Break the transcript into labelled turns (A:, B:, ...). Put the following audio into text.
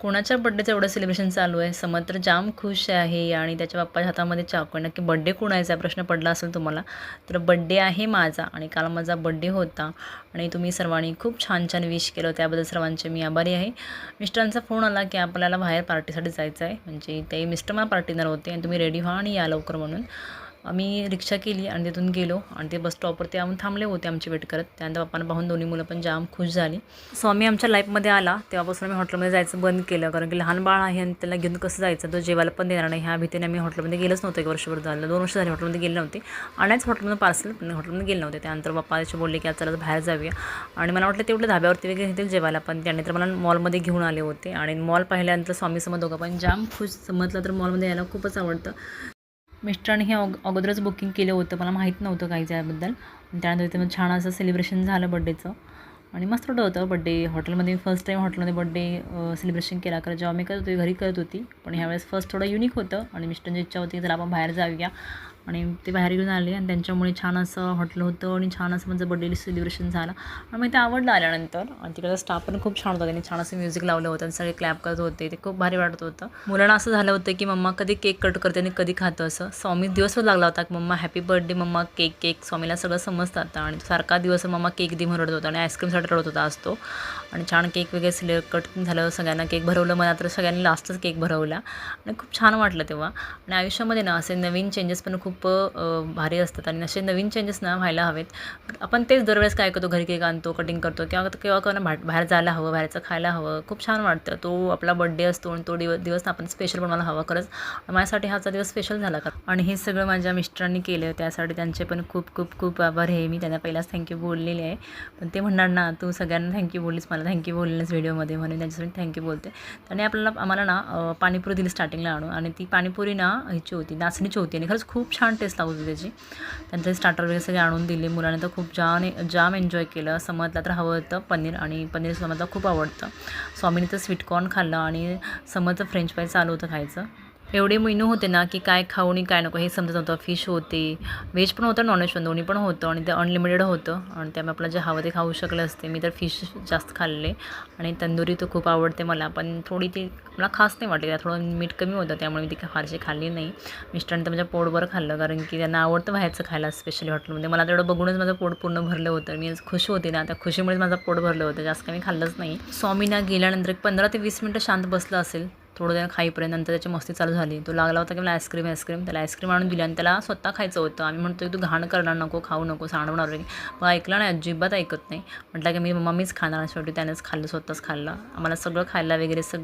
A: कोणाच्या बड्डेचं एवढं सेलिब्रेशन चालू आहे. समर तर जाम खुश आहे आणि त्याच्या बाप्पाच्या हातामध्ये चाकू आहे. नक्की बड्डे कुणाचा प्रश्न पडला असेल तुम्हाला. तर बड्डे आहे माझा आणि काल माझा बड्डे होता आणि तुम्ही सर्वांनी खूप छान छान विश केलं, त्याबद्दल सर्वांचे मी आभारी आहे. मिस्टरांचा फोन आला की आपल्याला बाहेर पार्टीसाठी जायचं आहे, म्हणजे ते मिस्टर मला पार्टी देणार होते आणि तुम्ही रेडी व्हा आणि या लवकर म्हणून. आम्ही रिक्षा केली आणि तिथून गेलो आणि ते बस स्टॉपवरती आम्ही थांबले होते आमची वेट करत. त्यानंतर पप्पांना पाहून दोन्ही मुलं पण जाम खुश झाली. स्वामी आमच्या लाईफमध्ये आला तेव्हापासून आम्ही हॉटेलमध्ये जायचं बंद केलं, कारण की लहान बाळ आहे आणि त्याला घेऊन कसं जायचं, तो जेवायला पण देणार नाही ह्या भीतीने आम्ही हॉटेलमध्ये गेलंच नव्हतं. 1 वर्षभर झालं, 2 वर्ष झाली हॉटेलमध्ये गेले नव्हते. आणायच हॉटेलमध्ये पार्सल, पण हॉटेलमध्ये गेले नव्हते. त्यानंतर पप्पा असे बोलले की आज चला बाहेर जाऊया आणि मला वाटलं तेवढं धाब्यावरती वगैरे घेतील जेवायला, पण त्यानंतर मला मॉलमध्ये घेऊन आले होते आणि मॉल पाहिल्यानंतर स्वामीसमोर दोघं पण जाम खुश. समजलं तर मॉलमध्ये यायला खूपच आवडतं. मिस्टरांनी हे अगोदरच बुकिंग केलं होतं, मला माहीत नव्हतं काही त्याबद्दल. त्यानंतर ते छान असं सेलिब्रेशन झालं बड्डेचं आणि मस्त वाटत होतं. बड्डे हॉटेलमध्ये फर्स्ट टाईम हॉटेलमध्ये बड्डे सेलिब्रेशन केला, कारण जेव्हा मी करत होती घरी करत होती, पण ह्यावेळेस फर्स्ट थोडं युनिक होतं आणि मिस्टरांची इच्छा होती की आपण बाहेर जाऊया आणि ते बाहेर घेऊन आले आणि त्यांच्यामुळे छान असं हॉटेल होतं आणि छान असं माझं बड्डे सेलिब्रेशन झालं आणि मग ते आवडलं आल्यानंतर. आणि तिकडचा स्टाफ पण खूप छान होता, त्यांनी छान असं म्युझिक लावलं होतं आणि सगळे क्लॅप करत होते, ते खूप भारी वाटत होतं. मुलांना असं झालं होतं की मम्मा कधी केक कट करते आणि कधी खातं असं. स्वामी दिवसभर लागला होता की mumma happy birthday mumma, cake cake. स्वामीला सगळं समजतं आता आणि सारखा दिवस मम्मा केक दे म्हणत होता आणि आईस्क्रीमसाठी रडत होता आज तो. आणि छान केक वगैरे कट झालं, सगळ्यांना केक भरवलं, मला तर सगळ्यांनी लास्टच केक भरवला आणि खूप छान वाटलं तेव्हा. आणि आयुष्यामध्ये ना असे नवीन चेंजेस पण खूप भारी असतात आणि असे नवीन चेंजेस ना व्हायला हवेत. आपण तेच दरवेळेस काय करतो, घरी केक आणतो, कटिंग करतो किंवा केव्हा केव्हा बाहेर जायला हवं, बाहेरचं खायला हवं. खूप छान वाटतं. तो आपला बड्डे असतो आणि तो दिवस ना आपण स्पेशल बनवायला हवा. खरंच माझ्यासाठी हाचा दिवस स्पेशल झाला का. आणि हे सगळं माझ्या मिस्टरांनी केलं, त्यासाठी त्यांचे पण खूप खूप खूप आभार आहे. मी त्यांना पहिलाच थँक्यू बोललेले आहे, पण ते म्हणणार ना तू सगळ्यांना थँक्यू बोललीस, मला थँक्यू बोललेस व्हिडिओमध्ये, म्हणून त्यांच्यासाठी थँक्यू बोलते. त्याने आम्हाला ना पाणीपुरी दिली स्टार्टिंगला आणून आणि ती पाणीपुरी ना ह्याची होती, नाचणीची होती आणि खरंच खूप छान टेस्ट लागत होती त्याची. त्यांचे स्टार्टर वगैरे सगळे आणून दिले. मुलाने तर खूप जाम एन्जॉय केलं. समजला तर हवं होतं पनीर आणि पनीर समजला खूप आवडतं. स्वामीने तर स्वीटकॉर्न खाल्लं आणि समजचं फ्रेंच फ्राईज चालू होतं खायचं. एवढे मेनू होते ना की काय खाऊ आणि काय नको हे समजत नव्हतं. फिश होते, व्हेज पण होतं, नॉनव्हेज पण, दोन्ही पण होतं आणि ते अनलिमिटेड होतं आणि त्यामुळे आपलं जे हवं ते खाऊ शकले असते. मी तर फिश जास्त खाल्ले आणि तंदुरी तर खूप आवडते मला, पण थोडी ती मला खास नाही वाटली, थोडं मीठ कमी होतं त्यामुळे मी ती फारशी खाल्ली नाही. मिस्टरांनी तर माझ्या पोटभर खाल्लं, कारण की त्यांना आवडतं बाहेरचं खायला स्पेशली हॉटेलमध्ये. मला तेवढं बघूनच माझं पोट पूर्ण भरलं होतं. मी खुश होते ना, त्या खुशीमुळेच माझं पोट भरलं होतं, जास्त काही मी खाल्लंच नाही. स्वामीना गेल्यानंतर 15 ते 20 मिनटं शांत बसलं असेल थोडं त्याला खाईपर्यंत. नंतर त्याची मस्ती चालू झाली. तो लागला होता की मला आईस्क्रीम. त्याला आईस्क्रीम आणून दिली आणि त्याला स्वतः खायचं होतं. आम्ही म्हणतो तू घाण करणार, नको खाऊ, नको सांडवणार वगैरे, मग ऐकलं नाही, अजिबात ऐकत नाही. म्हटलं की मी मम्मीच खाणार. शेवटी त्यानेच खाल्लं, स्वतःच खाल्लं. आम्हाला सगळं खायला वगैरे सगळं